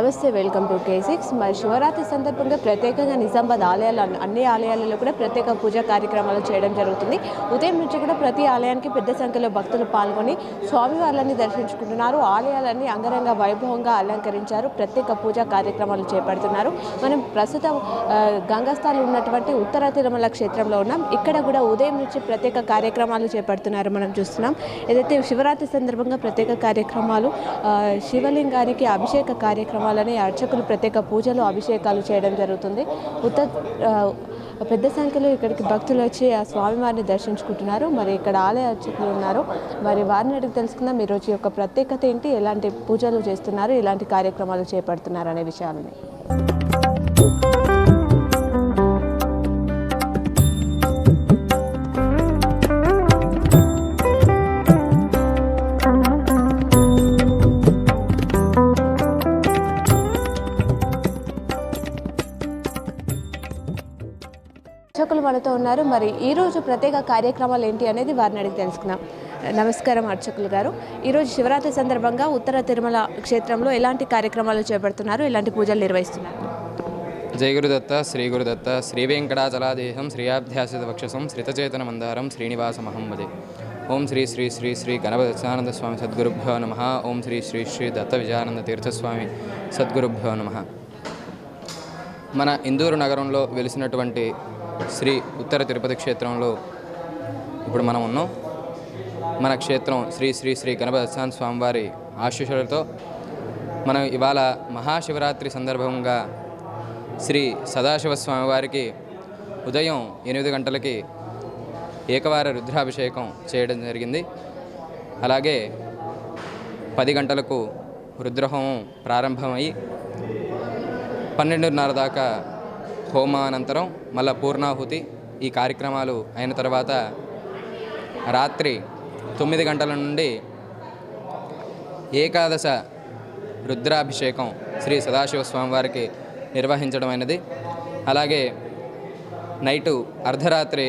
నమస్తే, welcome to K6. మరి శివరాత్రి సందర్భంగా ప్రత్యేకంగా నిజామాబాద్ అన్ని ఆలయాలలో కూడా ప్రత్యేక పూజా కార్యక్రమాలు చేయడం జరుగుతుంది. ఉదయం నుంచి కూడా ప్రతి ఆలయానికి పెద్ద సంఖ్యలో భక్తులు పాల్గొని స్వామివార్లని దర్శించుకుంటున్నారు. ఆలయాలన్నీ అంగరంగ వైభవంగా అలంకరించారు. ప్రత్యేక పూజా కార్యక్రమాలు చేపడుతున్నారు. మనం ప్రస్తుతం గంగాస్థానంలో ఉన్నటువంటి ఉత్తర తిరుమల క్షేత్రంలో ఉన్నాం. ఇక్కడ కూడా ఉదయం నుంచి ప్రత్యేక కార్యక్రమాలు చేపడుతున్నారు. మనం చూస్తున్నాం ఏదైతే శివరాత్రి సందర్భంగా ప్రత్యేక కార్యక్రమాలు, శివలింగానికి అభిషేక కార్యక్రమాలని అర్చకులు ప్రత్యేక పూజలు అభిషేకాలు చేయడం జరుగుతుంది. పెద్ద సంఖ్యలో ఇక్కడికి భక్తులు వచ్చి ఆ స్వామివారిని దర్శించుకుంటున్నారు. మరి ఇక్కడ ఆలయ అర్చకులు ఉన్నారు. మరి వారిని అడిగి తెలుసుకుందాం ఈరోజు యొక్క ప్రత్యేకత ఏంటి, ఎలాంటి పూజలు చేస్తున్నారు, ఎలాంటి కార్యక్రమాలు చేపడుతున్నారు అనే విషయాలని. అర్చకులు మనతో ఉన్నారు. మరి ఈరోజు ప్రత్యేక కార్యక్రమాలు ఏంటి అనేది వారిని అడిగి తెలుసుకుందాం. నమస్కారం అర్చకులు గారు, ఈరోజు శివరాత్రి సందర్భంగా ఉత్తర తిరుమల క్షేత్రంలో ఎలాంటి కార్యక్రమాలు చేపడుతున్నారు, ఎలాంటి పూజలు నిర్వహిస్తున్నారు? జయ గురుదత్త, శ్రీ గురుదత్త, శ్రీ వెంకటాచలాదేశం, శ్రీయాభ్యాసిత వక్షసం, శ్రితచేతన మందారం, శ్రీనివాసమహం వదే. ఓం శ్రీ శ్రీ శ్రీ శ్రీ గణపతి స్వామి సద్గురుభ్యో నమః. ఓం శ్రీ శ్రీ శ్రీ దత్త విజయానంద తీర్థస్వామి సద్గురుభ్యో నమః. మన ఇందూరు నగరంలో వెలిసినటువంటి శ్రీ ఉత్తర తిరుపతి క్షేత్రంలో ఇప్పుడు మనం ఉన్నాం. మన క్షేత్రం శ్రీ శ్రీ శ్రీ గణపతి స్వామివారి ఆశీస్సులతో మనం ఇవాళ మహాశివరాత్రి సందర్భంగా శ్రీ సదాశివ స్వామివారికి ఉదయం 8 గంటలకి ఏకవార రుద్రాభిషేకం చేయడం జరిగింది. అలాగే 10 గంటలకు రుద్రహోమం ప్రారంభమై 12:30 దాకా హోమానంతరం మళ్ళా పూర్ణాహుతి ఈ కార్యక్రమాలు అయిన తర్వాత రాత్రి 9 గంటల నుండి ఏకాదశ రుద్రాభిషేకం శ్రీ సదాశివ స్వామివారికి నిర్వహించడం అయినది. అలాగే నైటు అర్ధరాత్రి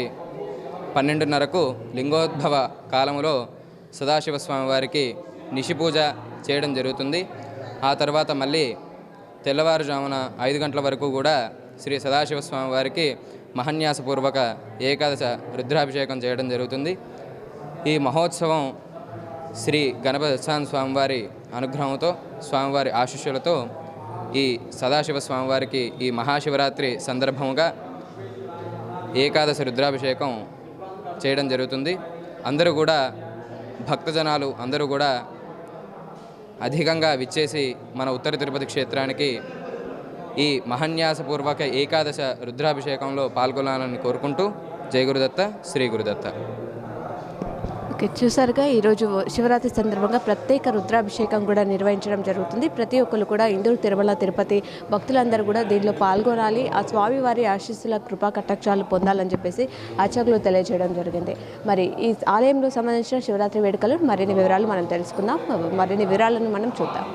12:30కు లింగోద్భవ కాలములో సదాశివ స్వామివారికి నిశిపూజ చేయడం జరుగుతుంది. ఆ తర్వాత మళ్ళీ తెల్లవారుజామున 5 గంటల వరకు కూడా శ్రీ సదాశివ స్వామి వారికి మహన్యాసపూర్వక ఏకాదశ రుద్రాభిషేకం చేయడం జరుగుతుంది. ఈ మహోత్సవం శ్రీ గణపతి స్వామివారి అనుగ్రహంతో, స్వామివారి ఆశీస్సులతో ఈ సదాశివ స్వామివారికి ఈ మహాశివరాత్రి సందర్భముగా ఏకాదశ రుద్రాభిషేకం చేయడం జరుగుతుంది. అందరూ కూడా భక్తజనాలు అందరూ కూడా అధికంగా విచ్చేసి మన ఉత్తర తిరుపతి క్షేత్రానికి ఈ మహన్యాసపూర్వక ఏకాదశ రుద్రాభిషేకంలో పాల్గొనాలని కోరుకుంటూ జయ గురుదత్త, శ్రీ గురుదత్త. ఓకే, చూసారుగా ఈరోజు శివరాత్రి సందర్భంగా ప్రత్యేక రుద్రాభిషేకం కూడా నిర్వహించడం జరుగుతుంది. ప్రతి ఒక్కరు కూడా ఇందూరు తిరుమల తిరుపతి భక్తులందరూ కూడా దీనిలో పాల్గొనాలి, ఆ స్వామివారి ఆశీస్సుల కృపా కటాక్షాలు పొందాలని చెప్పేసి అర్చకులు తెలియజేయడం జరిగింది. మరి ఈ ఆలయంలో సంబంధించిన శివరాత్రి వేడుకలు మరిన్ని వివరాలు మనం తెలుసుకుందాం. మరిన్ని వివరాలను మనం చూద్దాం.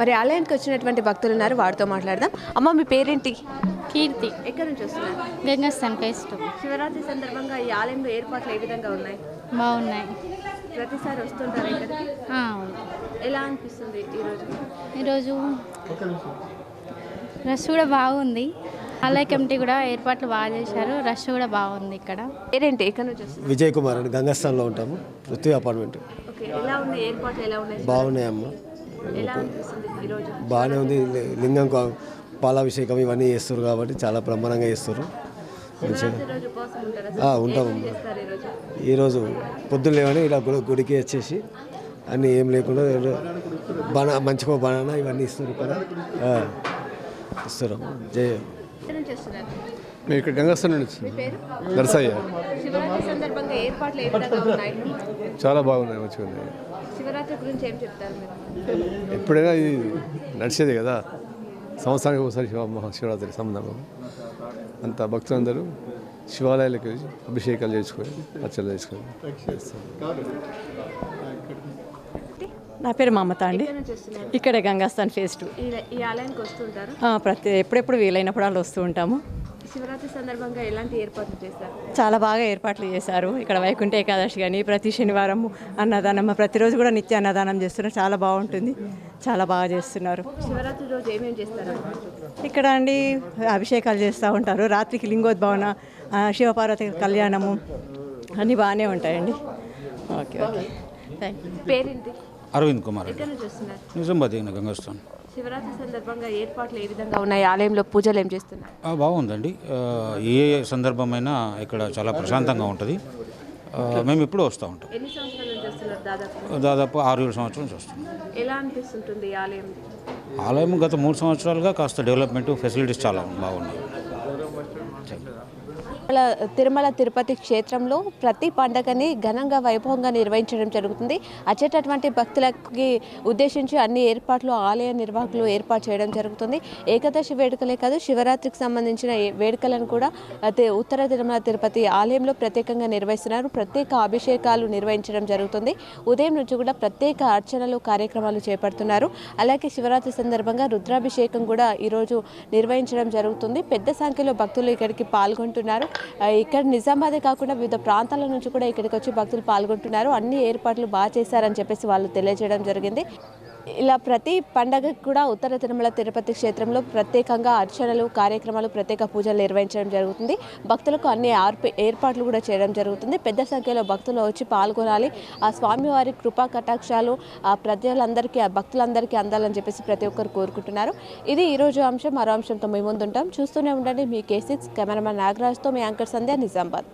మరి ఆలయానికి వచ్చినటువంటి భక్తులు ఉన్నారు, వారితో మాట్లాడదాం. అమ్మ మీ పేరేంటి? కీర్తి. ఎక్కడి నుంచి వస్తున్నారు? గంగస్థాన్ ఫెస్ట్. శివరాత్రి సందర్భంగా ఈ ఆలయంలో ఏర్పాట్లు ఏ విధంగా ఉన్నాయి? బాగున్నాయి. ప్రతిసారి వస్తుంటారు ఇక్కడికి? అవును. ఎలా అనిపిస్తుంది ఈరోజు రష్ కూడా బాగుంది. ఆలయ కమిటీ కూడా ఏర్పాట్లు బాగా చేశారు. రష్ కూడా బాగుంది. ఇక్కడ పేరేంటి? ఎక్కడి నుంచి వస్తున్నారు? విజయ్ కుమార్ అండి, గంగస్థాన్లో ఉంటాము, పృథ్వీ అపార్ట్మెంట్. ఓకే, ఎలా ఉన్నాయి ఏర్పాట్లు? ఎలా ఉన్నాయి? బాగున్నాయమ్మ, ఎలా అనిపిస్తుంది ఈరోజు? బాగానే ఉంది. లింగం పాలాభిషేకం ఇవన్నీ చేస్తారు కాబట్టి చాలా బ్రహ్మాండంగా చేస్తారు. శివరాత్రి రోజు ఉపవాసం ఉంటారా? ఉంటామమ్మ. చేస్తారు ఈరోజు? ఈరోజు పొద్దున్న లేవని ఇలా గుడికి వచ్చేసి అన్నీ ఏం లేకుండా మంచిగా బనానా ఇవన్నీ ఇస్తారు ఇక్కడ, ఇస్తారు. జయ ఎక్కడి నుంచి వస్తున్నారు? మేము ఇక్కడ గంగస్థాన్ నుంచి మీ పేరు? నరసయ్య. శివరాత్రి సందర్భంగా ఏర్పాట్లు ఏ విధంగా ఉన్నాయి? చాలా బాగున్నాయి, మంచిగా ఉన్నాయి. శివరాత్రి గురించి ఏం చెప్తారు మీరు? ఎప్పుడైనా ఇది నడిచేది కదా, సంవత్సరానికి ఒకసారి శివరాత్రి సంబంధం. అంత భక్తులందరూ శివాలయాలకు వెళ్ళి అభిషేకాలు చేసుకొని అర్చనలు చేసుకొని చేస్తారు. నా పేరు మమత అండి. ఎక్కడి నుంచి వస్తున్నారు? ఇక్కడే గంగాస్థాన్ ఫేజ్ 2. ఈ ఆలయానికి వస్తుంటారు? ఎప్పుడెప్పుడు వీలైనప్పుడు వాళ్ళు వస్తూ ఉంటాము. శివరాత్రి సందర్భంగా ఎలాంటి ఏర్పాట్లు చేస్తారు? చాలా బాగా ఏర్పాట్లు చేశారు. ఇక్కడ వైకుంఠ ఏకాదశి కానీ ప్రతి శనివారం అన్నదానం, ప్రతిరోజు కూడా నిత్య అన్నదానం చేస్తున్నారు. చాలా బాగుంటుంది, చాలా బాగా చేస్తున్నారు. శివరాత్రి రోజు ఏమేమి చేస్తారు? ఇక్కడ అండి అభిషేకాలు చేస్తూ ఉంటారు. రాత్రికి లింగోద్భవన, శివపార్వతి కళ్యాణము అన్నీ బాగానే ఉంటాయండి. Okay okay, thank you. పేరేంటి? అరవింద్ కుమార్ ఎక్కడి నుంచి వస్తున్నారు? నిజామాబాద్ గంగస్థాన్. శివరాత్రి సందర్భంగా ఏర్పాట్లు ఏ విధంగా ఉన్నాయి? ఆలయంలో పూజలు ఏం చేస్తున్నారు? బాగుందండి. ఏ సందర్భమైనా ఇక్కడ చాలా ప్రశాంతంగా ఉంటుంది. మేము ఎప్పుడూ వస్తూ ఉంటాం. ఎన్ని సంవత్సరాల నుంచి వస్తున్నారు? దాదాపు దాదాపు 6-7 సంవత్సరాల నుంచి వస్తున్నాం. ఎలా అనిపిస్తుంటుంది ఈ ఆలయం? ఆలయం గత 3 సంవత్సరాలుగా కాస్త డెవలప్మెంట్, ఫెసిలిటీస్ చాలా బాగున్నాయి. తిరుమల తిరుపతి క్షేత్రంలో ప్రతి పండగని ఘనంగా వైభవంగా నిర్వహించడం జరుగుతుంది. వచ్చేటటువంటి భక్తులకి ఉద్దేశించి అన్ని ఏర్పాట్లు ఆలయ నిర్వాహకులు ఏర్పాటు చేయడం జరుగుతుంది. ఏకాదశి వేడుకలే కాదు, శివరాత్రికి సంబంధించిన వేడుకలను కూడా ఉత్తర తిరుమల తిరుపతి ఆలయంలో ప్రత్యేకంగా నిర్వహిస్తున్నారు. ప్రత్యేక అభిషేకాలు నిర్వహించడం జరుగుతుంది. ఉదయం నుంచి కూడా ప్రత్యేక అర్చనలు కార్యక్రమాలు చేపడుతున్నారు. అలాగే శివరాత్రి సందర్భంగా రుద్రాభిషేకం కూడా ఈరోజు నిర్వహించడం జరుగుతుంది. పెద్ద సంఖ్యలో భక్తులు ఇక్కడికి పాల్గొంటున్నారు. ఇక్కడ నిజామాబాదే కాకుండా వివిధ ప్రాంతాల నుంచి కూడా ఇక్కడికి వచ్చి భక్తులు పాల్గొంటున్నారు. అన్ని ఏర్పాట్లు బాగా చేశారని చెప్పేసి వాళ్ళు తెలియజేయడం జరిగింది. ఇలా ప్రతి పండగకు కూడా ఉత్తర తిరుమల తిరుపతి క్షేత్రంలో ప్రత్యేకంగా అర్చనలు, కార్యక్రమాలు, ప్రత్యేక పూజలు నిర్వహించడం జరుగుతుంది. భక్తులకు అన్ని ఏర్పాట్లు కూడా చేయడం జరుగుతుంది. పెద్ద సంఖ్యలో భక్తులు వచ్చి పాల్గొనాలి. ఆ స్వామివారి కృపా కటాక్షాలు ఆ ప్రజలందరికీ, ఆ భక్తులందరికీ అందాలని చెప్పేసి ప్రతి ఒక్కరు కోరుకుంటున్నారు. ఇది ఈరోజు అంశం. మరో అంశంతో మీ ముందుంటాం. చూస్తూనే ఉండండి మీ K6. కెమెరామెన్ నాగరాజ్తో మీ యాంకర్ సంధ్య, నిజామాబాద్.